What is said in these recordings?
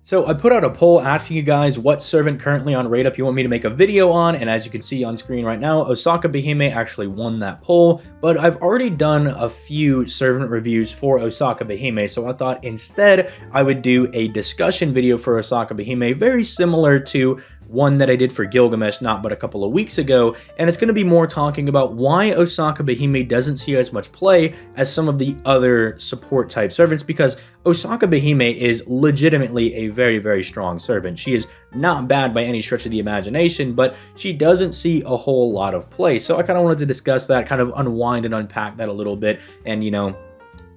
So I put out a poll asking you guys what servant currently on Raid Up you want me to make a video on, and as you can see on screen right now, Osakabehime actually won that poll, but I've already done a few servant reviews for Osakabehime, so I thought instead I would do a discussion video for Osakabehime, very similar to one that I did for Gilgamesh not but a couple of weeks ago, and it's going to be more talking about why Osakabehime doesn't see as much play as some of the other support type servants, because Osakabehime is legitimately a very strong servant. She is not bad by any stretch of the imagination, but she doesn't see a whole lot of play. So I kind of wanted to discuss that, kind of unwind and unpack that a little bit, and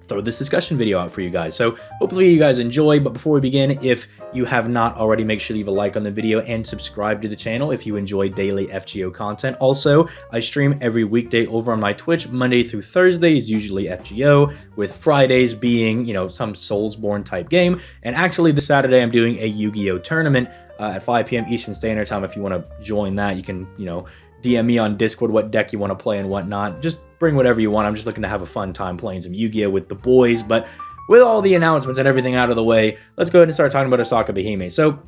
throw this discussion video out for you guys. So hopefully you guys enjoy, but before we begin, if you have not already, make sure to leave a like on the video and subscribe to the channel if you enjoy daily FGO content. Also, I stream every weekday over on my Twitch, Monday through Thursday is usually FGO, with Fridays being, some Soulsborne type game. And actually this Saturday I'm doing a Yu-Gi-Oh tournament at 5 p.m. Eastern Standard Time. If you want to join that, you can, DM me on Discord what deck you want to play and whatnot. Just bring whatever you want. I'm just looking to have a fun time playing some Yu-Gi-Oh with the boys. But with all the announcements and everything out of the way, let's go ahead and start talking about Osakabehime. So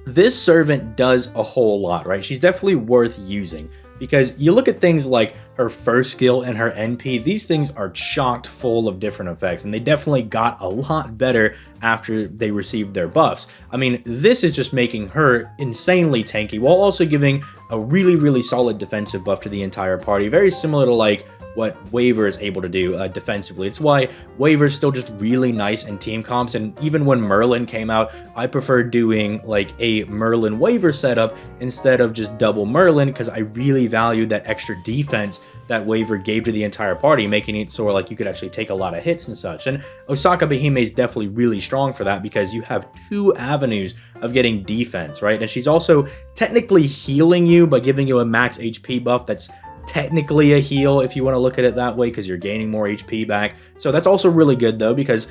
this servant does a whole lot, right? She's definitely worth using, because you look at things like her first skill and her NP, these things are chocked full of different effects, and they definitely got a lot better after they received their buffs. I mean, this is just making her insanely tanky, while also giving a really solid defensive buff to the entire party, very similar to like what Waver is able to do defensively. It's why Waver's still just really nice in team comps, and even when Merlin came out, I preferred doing like a Merlin Waver setup instead of just double Merlin, because I really valued that extra defense that Waver gave to the entire party, making it so like you could actually take a lot of hits and such. And Osakabehime is definitely really strong for that, because you have two avenues of getting defense, right? And she's also technically healing you by giving you a max HP buff that's technically a heal if you want to look at it that way, because you're gaining more HP back. So that's also really good though, because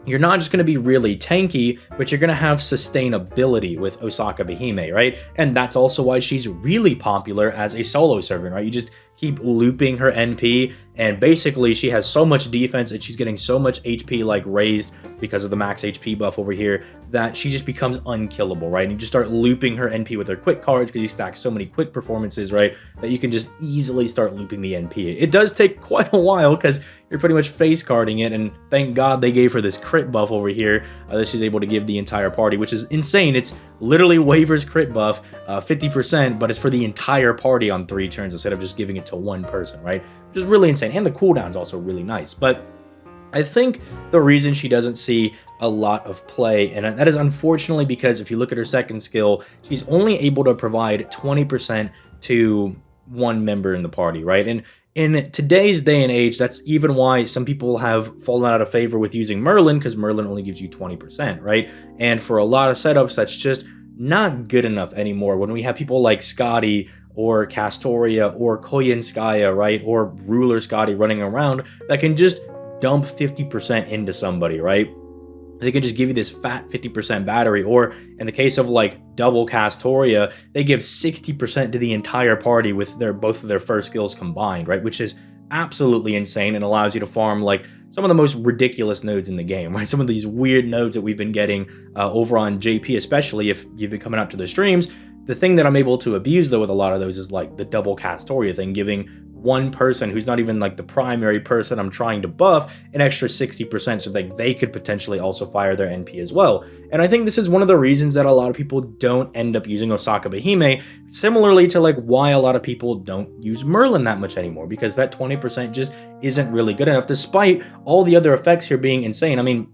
you're not just going to be really tanky, but you're going to have sustainability with Osakabehime, right? And that's also why she's really popular as a solo servant, right? You just keep looping her NP, and basically she has so much defense and she's getting so much HP like raised because of the max HP buff over here, that she just becomes unkillable, right? And you just start looping her NP with her quick cards, because you stack so many quick performances, right, that you can just easily start looping the NP. It does take quite a while, because you're pretty much face carding it, and thank God they gave her this crit buff over here that she's able to give the entire party, which is insane. It's literally Waver's crit buff, 50%, but it's for the entire party on 3 turns instead of just giving it to one person, right? Which is really insane, and the cooldown's also really nice. But I think the reason she doesn't see a lot of play, and that is unfortunately because if you look at her second skill, she's only able to provide 20% to one member in the party, right? And in today's day and age, that's even why some people have fallen out of favor with using Merlin, because Merlin only gives you 20%, right? And for a lot of setups, that's just not good enough anymore. When we have people like Scotty or Castoria or Koyenskaya, right, or Ruler Scotty running around that can just dump 50% into somebody, right? They can just give you this fat 50% battery, or in the case of like double Castoria, they give 60% to the entire party with both of their first skills combined, right? Which is absolutely insane and allows you to farm like some of the most ridiculous nodes in the game, right? Some of these weird nodes that we've been getting over on JP, especially if you've been coming out to the streams. The thing that I'm able to abuse though with a lot of those is like the double Castoria thing, giving one person who's not even like the primary person I'm trying to buff an extra 60%, so that they could potentially also fire their NP as well. And I think this is one of the reasons that a lot of people don't end up using Osakabehime, similarly to like why a lot of people don't use Merlin that much anymore, because that 20% just isn't really good enough, despite all the other effects here being insane. I mean,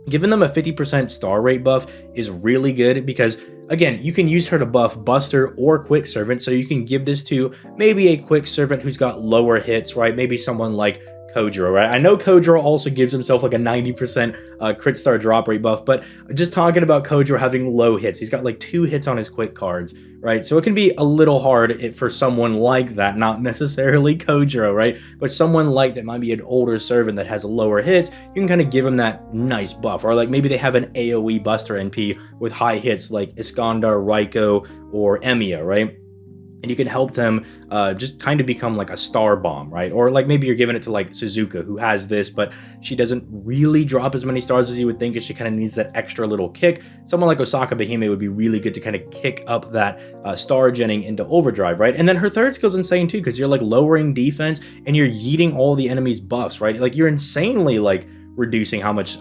giving them a 50% star rate buff is really good, because again, you can use her to buff Buster or Quick Servant, so you can give this to maybe a Quick Servant who's got lower hits, right? Maybe someone like Kojiro, right? I know Kojiro also gives himself like a 90% crit star drop rate buff, but just talking about Kojiro having low hits, he's got like 2 hits on his quick cards, right? So it can be a little hard for someone like that, not necessarily Kojiro, right? But someone like that might be an older servant that has lower hits, you can kind of give him that nice buff. Or like maybe they have an AoE Buster NP with high hits like Iskandar, Raiko, or Emiya, right? and you can help them just kind of become like a star bomb, right? Or like maybe you're giving it to like Suzuka, who has this, but she doesn't really drop as many stars as you would think, and she kind of needs that extra little kick. Someone like Osakabehime would be really good to kind of kick up that star genning into overdrive, right? And then her third skill is insane too, because you're like lowering defense and you're yeeting all the enemy's buffs, right? Like you're insanely like reducing how much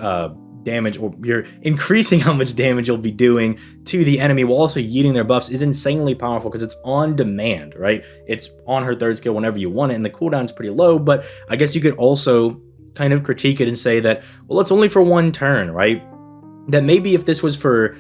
damage, or you're increasing how much damage you'll be doing to the enemy while also yeeting their buffs is insanely powerful because it's on demand, right? It's on her third skill whenever you want it, and the cooldown's pretty low, but I guess you could also kind of critique it and say that, well, it's only for one turn, right? That maybe if this was for,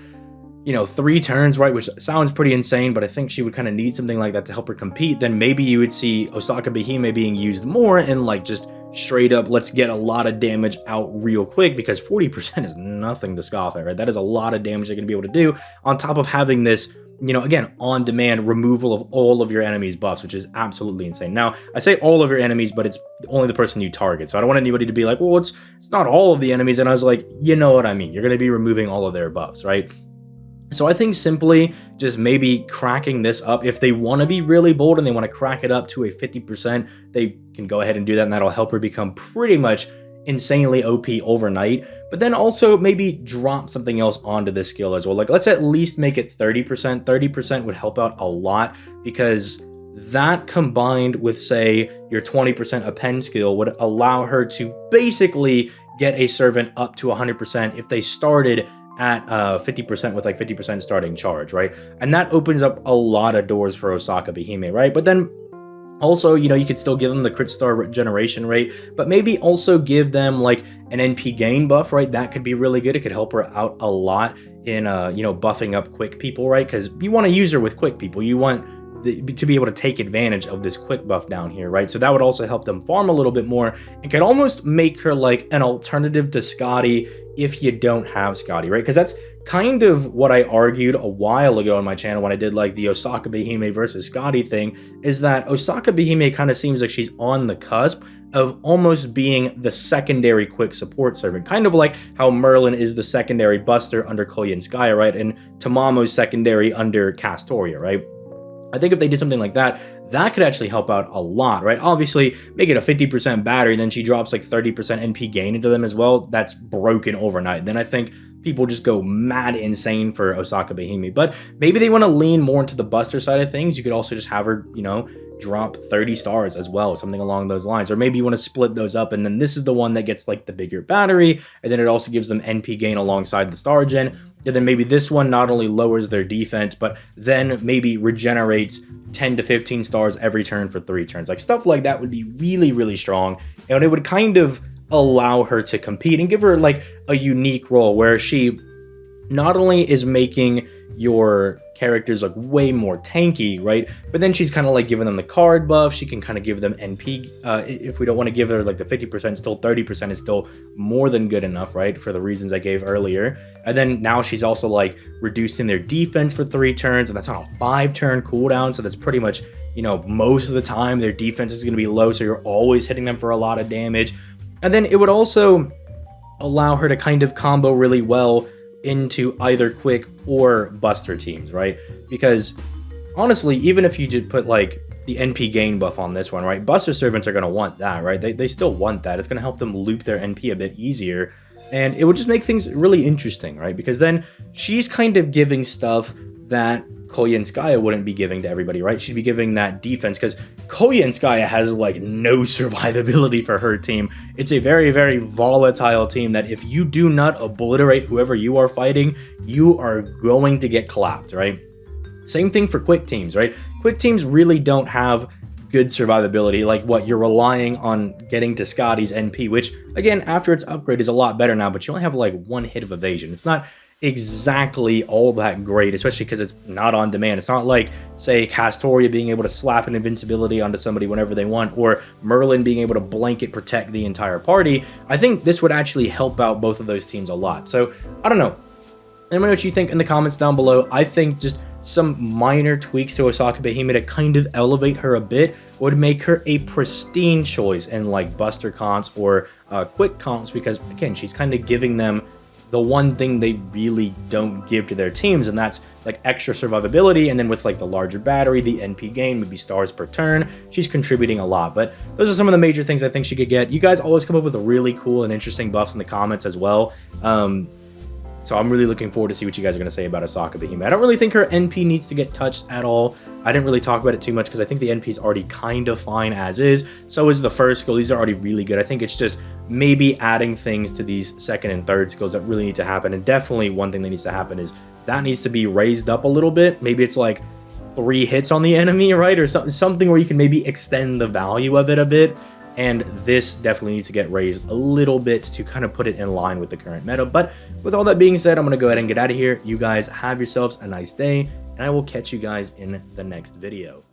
you know, 3 turns, right, which sounds pretty insane, but I think she would kind of need something like that to help her compete, then maybe you would see Osakabehime being used more and like just straight up, let's get a lot of damage out real quick, because 40% is nothing to scoff at, right? That is a lot of damage they're going to be able to do on top of having this, you know, again, on demand removal of all of your enemies' buffs, which is absolutely insane. Now, I say all of your enemies, but it's only the person you target. So I don't want anybody to be like, well, it's not all of the enemies. And I was like, you know what I mean? You're going to be removing all of their buffs, right? So I think simply just maybe cracking this up, if they want to be really bold and they want to crack it up to a 50%, they can go ahead and do that, and that'll help her become pretty much insanely OP overnight. But then also maybe drop something else onto this skill as well. Like, let's at least make it 30%. 30% would help out a lot, because that combined with, say, your 20% append skill would allow her to basically get a servant up to 100% if they started at 50% with like 50% starting charge, right? And that opens up a lot of doors for Osakabehime, right? But then also, you know, you could still give them the crit star generation rate, but maybe also give them like an NP gain buff, right? That could be really good. It could help her out a lot in, you know, buffing up quick people, right? Because you want to use her with quick people. You want to be able to take advantage of this quick buff down here, right? So that would also help them farm a little bit more and could almost make her like an alternative to Scotty if you don't have Scotty, right? Because that's kind of what I argued a while ago on my channel when I did like the Osakabehime versus Scotty thing, is that Osakabehime kind of seems like she's on the cusp of almost being the secondary quick support servant, kind of like how Merlin is the secondary buster under Koyenskaya, right? And Tamamo's secondary under Castoria, right? I think if they did something like that, that could actually help out a lot, right? Obviously, make it a 50% battery, then she drops like 30% NP gain into them as well. That's broken overnight. Then I think people just go mad insane for Osakabehime. But maybe they want to lean more into the buster side of things. You could also just have her, you know, drop 30 stars as well, something along those lines. Or maybe you want to split those up, and then this is the one that gets like the bigger battery, and then it also gives them NP gain alongside the star gen. And then maybe this one not only lowers their defense, but then maybe regenerates 10 to 15 stars every turn for 3 turns. Like, stuff like that would be really, really strong. And it would kind of allow her to compete and give her like a unique role where she not only is making your characters like way more tanky, right? But then she's kind of like giving them the card buff. She can kind of give them NP. If we don't want to give her like the 50%, still 30% is still more than good enough, right? For the reasons I gave earlier. And then now she's also like reducing their defense for 3 turns, and that's on a 5-turn cooldown. So that's pretty much, you know, most of the time their defense is going to be low. So you're always hitting them for a lot of damage. And then it would also allow her to kind of combo really well into either quick or buster teams, right? Because honestly, even if you did put like the NP gain buff on this one, right, buster servants are going to want that, right? They still want that. It's going to help them loop their NP a bit easier, and it would just make things really interesting, right? Because then she's kind of giving stuff that Koyenskaya wouldn't be giving to everybody, right? She'd be giving that defense, because Koyenskaya has like no survivability for her team. It's a very, very volatile team that if you do not obliterate whoever you are fighting, you are going to get clapped, right? Same thing for quick teams, right? Quick teams really don't have good survivability. Like, what, you're relying on getting to Scotty's NP, which again, after its upgrade is a lot better now, but you only have like 1 hit of evasion. It's not exactly all that great, especially because it's not on demand. It's not like, say, Castoria being able to slap an invincibility onto somebody whenever they want, or Merlin being able to blanket protect the entire party. I think this would actually help out both of those teams a lot. So I don't know. Let me know what you think in the comments down below. I think just some minor tweaks to Osakabehime to kind of elevate her a bit would make her a pristine choice in like buster comps or quick comps, because again, she's kind of giving them the one thing they really don't give to their teams, and that's like extra survivability. And then with like the larger battery, the NP gain, maybe stars per turn, she's contributing a lot. But those are some of the major things I think she could get. You guys always come up with really cool and interesting buffs in the comments as well. So I'm really looking forward to see what you guys are going to say about Osakabehime. I don't really think her NP needs to get touched at all. I didn't really talk about it too much because I think the NP is already kind of fine as is. So is the first skill. These are already really good. I think it's just maybe adding things to these second and third skills that really need to happen. And definitely one thing that needs to happen is that needs to be raised up a little bit. Maybe it's like 3 hits on the enemy, right? Or something where you can maybe extend the value of it a bit. And this definitely needs to get raised a little bit to kind of put it in line with the current meta. But with all that being said, I'm going to go ahead and get out of here. You guys have yourselves a nice day, and I will catch you guys in the next video.